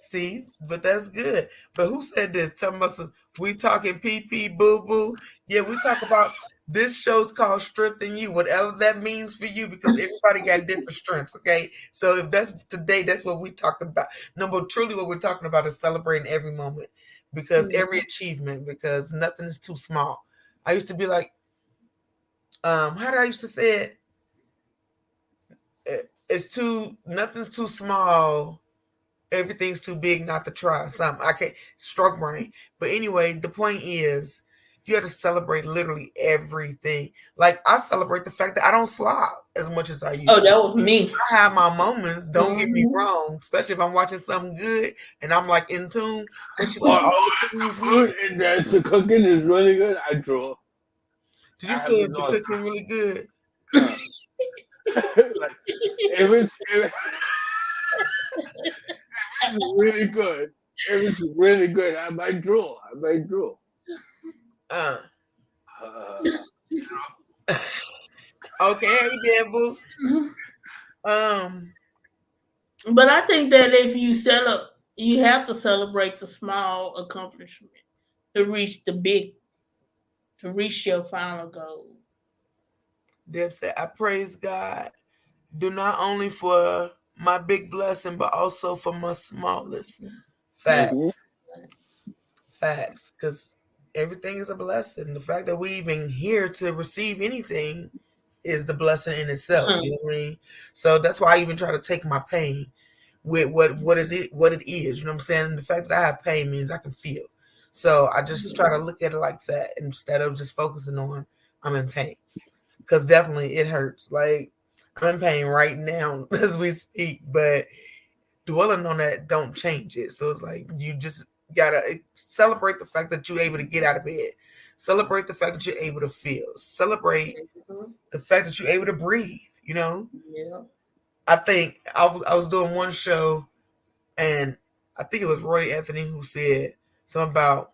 see, but that's good. But who said this? Talking about we talking pee boo boo. Yeah, we talk about this show's called Strength in You, whatever that means for you, because everybody got different strengths. Okay, so if that's today, that's what we talking about. No, but truly, what we're talking about is celebrating every moment, because every achievement, because nothing is too small. I used to be like, how did I used to say it? Nothing's too small, everything's too big not to try something. I can't stroke brain. But anyway, the point is you have to celebrate literally everything. Like I celebrate the fact that I don't slop as much as I used to. That was me. I have my moments, don't get me wrong, especially if I'm watching something good and I'm like in tune. If the food and the cooking is really good, I draw. Did you say if the cooking really good? Like, if it's really good, I might draw. Okay, hey Devil. But I think that if you you have to celebrate the small accomplishment to reach your final goal. Deb said, I praise God. Do not only for my big blessing, but also for my smallest. Facts. Facts. Because everything is a blessing. The fact that we even here to receive anything is the blessing in itself. You know what I mean? So that's why I even try to take my pain with what it is. You know what I'm saying? The fact that I have pain means I can feel. So I just try to look at it like that instead of just focusing on I'm in pain. Because definitely it hurts. Like I'm in pain right now as we speak, but dwelling on that don't change it. So it's like you just gotta celebrate the fact that you're able to get out of bed. Celebrate the fact that you're able to feel. Celebrate the fact that you're able to breathe. Yeah. I think I was doing one show, and I think it was Roy Anthony who said something about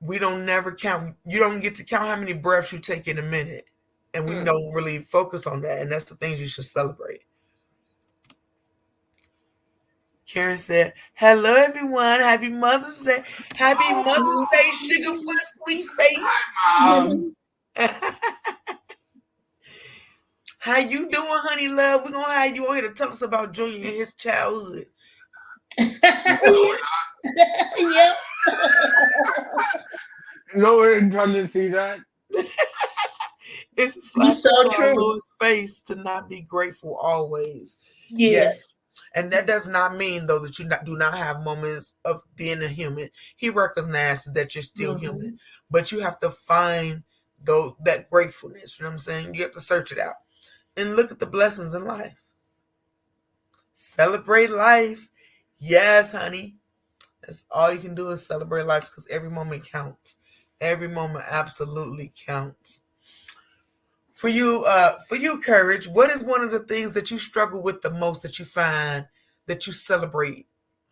we don't never count. You don't get to count how many breaths you take in a minute, and we don't really focus on that. And that's the things you should celebrate. Karen said, "Hello, everyone. Happy Mother's Day. Happy Mother's Day, Sugarfoot Sweet Face." How you doing, honey love? We're gonna have you on here to tell us about Junior and his childhood. Yep. No one trying to see that. It's like so true. Lord's face to not be grateful always. Yes. And that does not mean, though, that you do not have moments of being a human. He recognizes that you're still human, but you have to find that gratefulness. You know what I'm saying? You have to search it out and look at the blessings in life. Celebrate life. Yes, honey. That's all you can do is celebrate life because every moment counts. Every moment absolutely counts. For you, Courage, what is one of the things that you struggle with the most that you find that you celebrate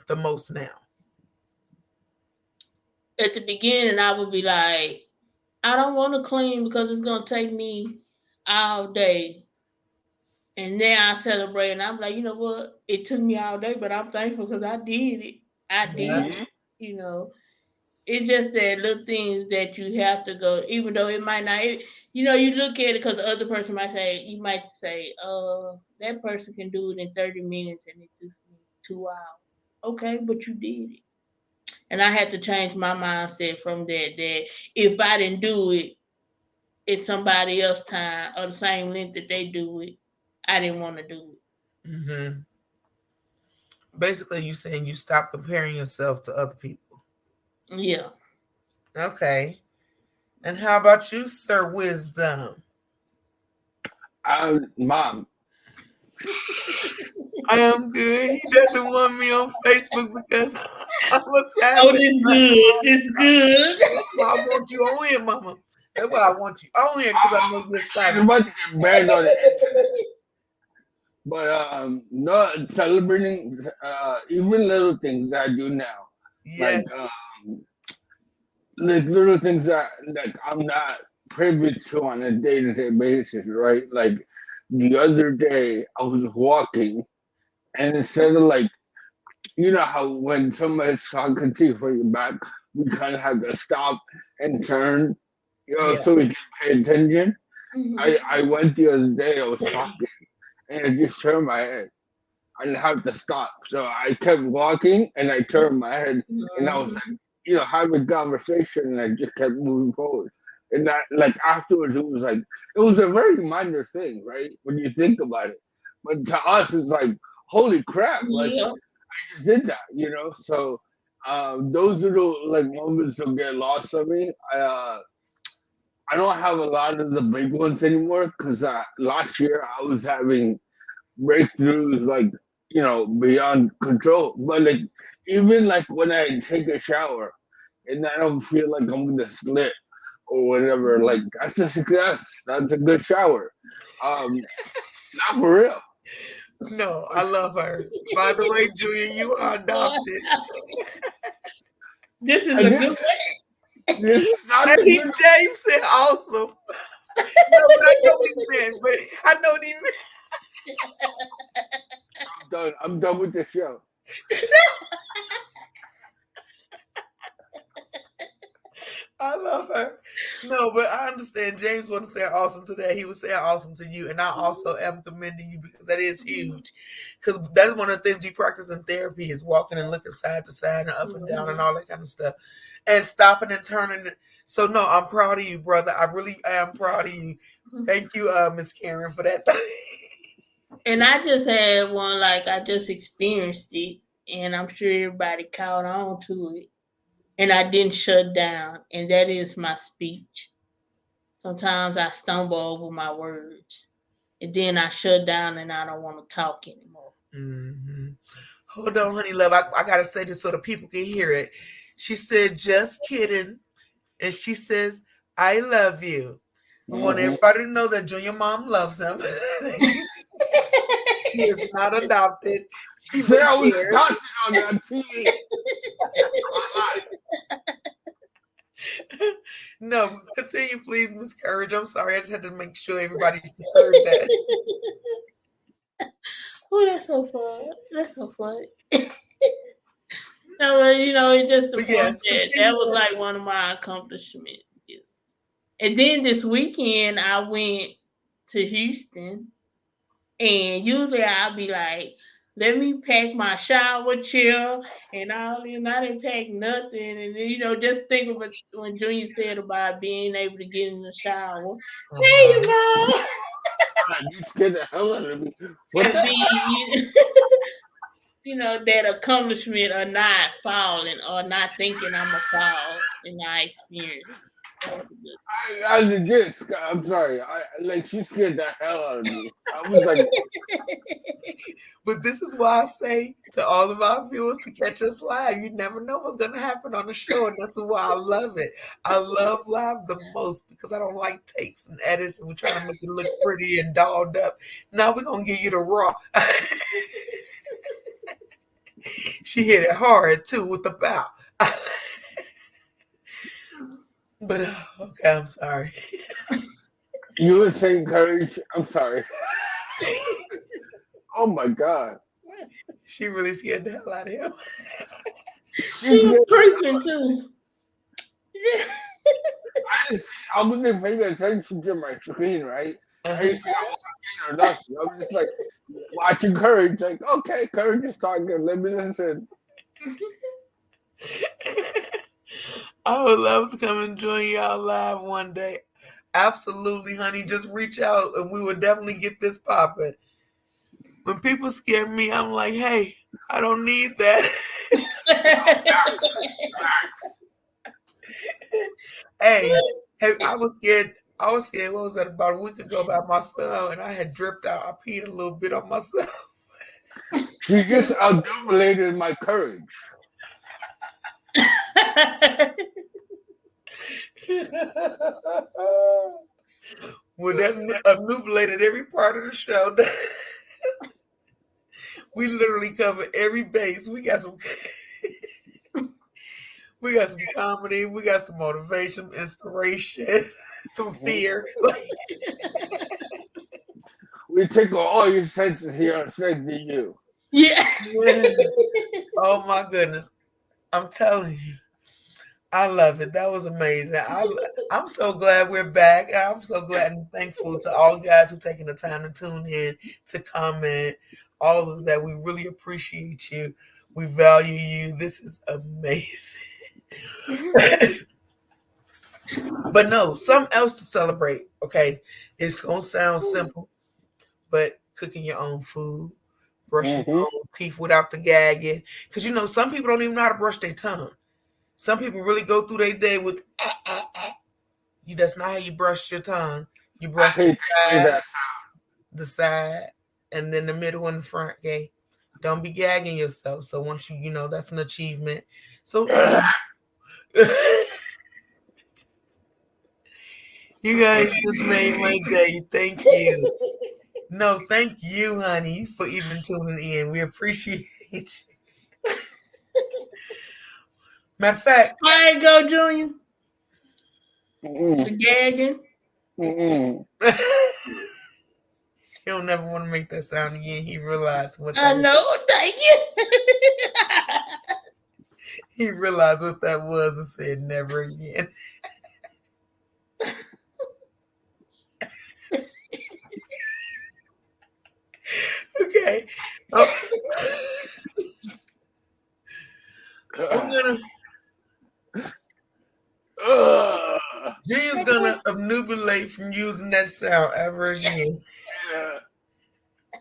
the most now? At the beginning, I would be like, I don't want to clean because it's going to take me all day. And then I celebrate, and I'm like, you know what? It took me all day, but I'm thankful because I did it. It's just that little things that you have to go, even though it might not, you look at it because the other person you might say, that person can do it in 30 minutes and it took me 2 hours. Okay, but you did it. And I had to change my mindset from that if I didn't do it, it's somebody else's time or the same length that they do it. I didn't want to do it. Mm-hmm. Basically, you saying you stop comparing yourself to other people. Yeah. Okay. And how about you, Sir Wisdom? Mom, I am good. He doesn't want me on Facebook because I'm a Oh, savage. this good. This good. That's why I want you on here, Mama. That's why I want you on here because I know you're she's savage. about to get banned on the internet. But no, celebrating even little things that I do now, Yes. like little things that like I'm not privy to on a day-to-day basis, right? Like the other day, I was walking, and instead of like, you know how when somebody's talking to you from your back, we kind of have to stop and turn, Yeah. so we can pay attention. Mhm. I went the other day, I was talking, and I just turned my head. I didn't have to stop. So I kept walking and I turned my head and I was like, having conversation and I just kept moving forward. And that, like, afterwards, it was a very minor thing, right? When you think about it. But to us, it's like, holy crap, like, Yeah. I just did that, So those little, like, moments will get lost on me. I don't have a lot of the big ones anymore because last year I was having breakthroughs like beyond control. But like even like when I take a shower and I don't feel like I'm gonna slip or whatever, like that's a success. That's a good shower. Not for real. No, I love her. By the way, Julia, you are adopted. This is I a good just one. this is not And the good. James said awesome. No, but I know what he meant. But I know what he meant. I'm done. I'm done with the show. I love her. No, but I understand. James wasn't saying awesome today. He was saying awesome to you. And I also am commending you because that is huge. Because that's one of the things we practice in therapy is walking and looking side to side and up and down and all that kind of stuff. And stopping and turning. So no, I'm proud of you, brother. I really am proud of you. Thank you, Miss Karen, for that. And I just had one, like, I just experienced it, and I'm sure everybody caught on to it. And I didn't shut down, and that is my speech. Sometimes I stumble over my words, and then I shut down and I don't want to talk anymore. Mm-hmm. Hold on, honey love. I got to say this so the people can hear it. She said, just kidding. And she says, I love you. I want everybody to know that Junior mom loves him. He is not adopted. She Say I was cares. adopted on that TV. No, continue, please, Miss Courage. I'm sorry. I just had to make sure everybody heard that. Oh, that's so fun. That's so fun. No, but, it's just the But fun yes, that was like one of my accomplishments. And then this weekend I went to Houston, and usually I'll be like, let me pack my shower chair and all, and I didn't pack nothing. And then, just think of it when Junior said about being able to get in the shower. There you go. You scared the hell out of me. What And the be, that accomplishment of not falling or not thinking I'm a fall in my experience. That was good. I legit, I'm sorry. She scared the hell out of me. I was like, but this is why I say to all of our viewers to catch us live. You never know what's going to happen on the show, and that's why I love it. I love live the most because I don't like takes and edits, and we're trying to make it look pretty and dolled up. Now we're going to give you the raw. She hit it hard too with the bow. But okay, I'm sorry. You were saying courage. I'm sorry. Oh my god. She really scared the hell out of him. She was creeping too. I wasn't paying attention to my screen, right? I didn't see I was or nothing. I was just like watching Courage, like, okay, Courage is talking, let me listen. I would love to come and join y'all live one day. Absolutely, honey. Just reach out and we will definitely get this popping. When people scare me, I'm like, hey, I don't need that. Hey, I was scared. I was scared. What was that? About a week ago about my son, and I had dripped out. I peed a little bit on myself. She just accumulated my courage. Well, that illuminated every part of the show. We literally covered every base. We got some comedy, we got some motivation, inspiration, some fear. We tickle all your senses here on Strength in You. Yeah. Oh my goodness. I'm telling you. I love it. That was amazing. I'm so glad we're back. And I'm so glad and thankful to all you guys who taking the time to tune in, to comment, all of that. We really appreciate you. We value you. This is amazing. But no, something else to celebrate. Okay. It's gonna sound simple, but cooking your own food, brushing your own teeth without the gagging. Because some people don't even know how to brush their tongue. Some people really go through their day with That's not how you brush your tongue. You brush the side, and then the middle and the front. Okay, don't be gagging yourself. So once that's an achievement. So you guys just made my day. Thank you. No, thank you, honey, for even tuning in. We appreciate you. Matter of fact, I ain't go, Junior. The gagging. He'll never want to make that sound again. He realized what I know. Thank you. He realized what that was and said never again. Okay. Junior's gonna obnubilate from using that sound ever again.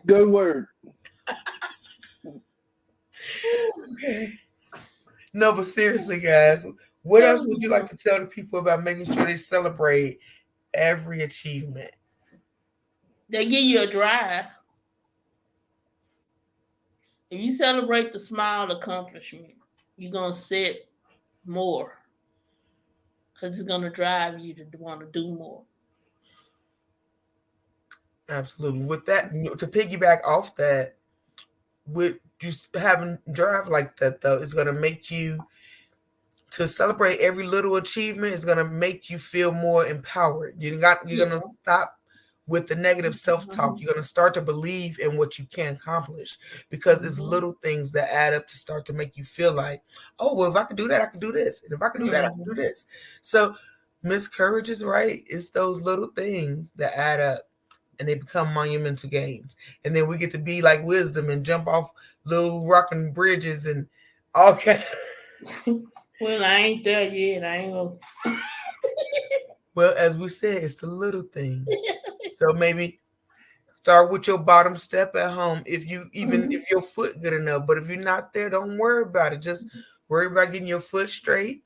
Good word. Okay. No, but seriously, guys, what else would you like to tell the people about making sure they celebrate every achievement? They give you a drive. If you celebrate the small accomplishment, you're going to set more. Because it's going to drive you to want to do more. Absolutely. With that, to piggyback off that, with just having drive like that, though, it's going to make you, to celebrate every little achievement, is going to make you feel more empowered. You're going to stop with the negative self-talk. You're going to start to believe in what you can accomplish, because it's little things that add up to start to make you feel like, oh, well, if I could do that, I could do this. And if I could do that, I could do this. So Miss Courage is right. It's those little things that add up and they become monumental gains. And then we get to be like Wisdom and jump off little rocking bridges and all kinds. Well, I ain't there yet. I ain't gonna. Well, as we said, it's the little things. So maybe start with your bottom step at home. If your foot good enough, but if you're not there, don't worry about it. Just worry about getting your foot straight.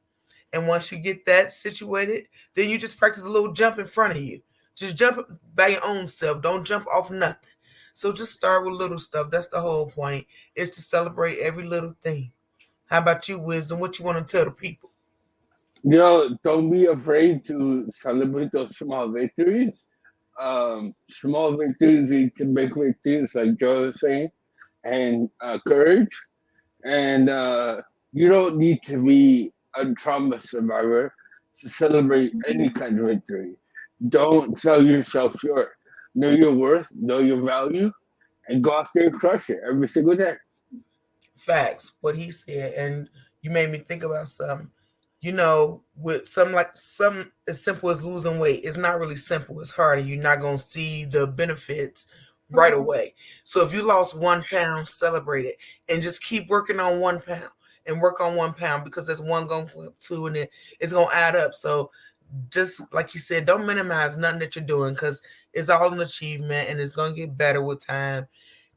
And once you get that situated, then you just practice a little jump in front of you. Just jump by your own self. Don't jump off nothing. So just start with little stuff. That's the whole point, is to celebrate every little thing. How about you, Wisdom? What you want to tell the people? Don't be afraid to celebrate those small victories. Small victories lead to big victories, like Joe was saying, and courage. And you don't need to be a trauma survivor to celebrate any kind of victory. Don't sell yourself short. Know your worth, know your value, and go out there and crush it every single day. Facts, what he said. And you made me think about something. With some as simple as losing weight, it's not really simple. It's hard, and you're not going to see the benefits right away. So if you lost 1 pound, celebrate it and just keep working on 1 pound and work on 1 pound, because that's one going to flip 2 and it's going to add up. So just like you said, don't minimize nothing that you're doing, because it's all an achievement and it's going to get better with time.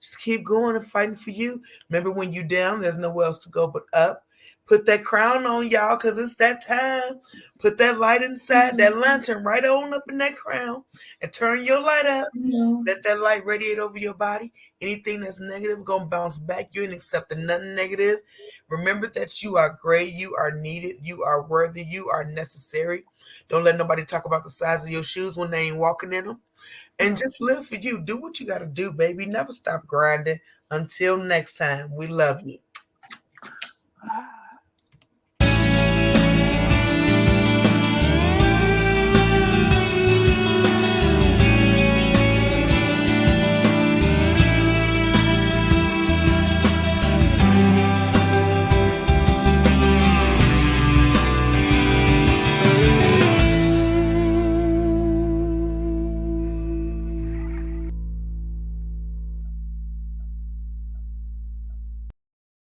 Just keep going and fighting for you. Remember, when you're down, there's nowhere else to go but up. Put that crown on, y'all, because it's that time. Put that light inside, that lantern right on up in that crown, and turn your light up. Let that light radiate over your body. Anything that's negative gonna bounce back. You ain't accepting nothing negative. Remember that you are great, you are needed, you are worthy, you are necessary. Don't let nobody talk about the size of your shoes when they ain't walking in them. And just live for you. Do what you gotta do, baby. Never stop grinding. Until next time, we love you.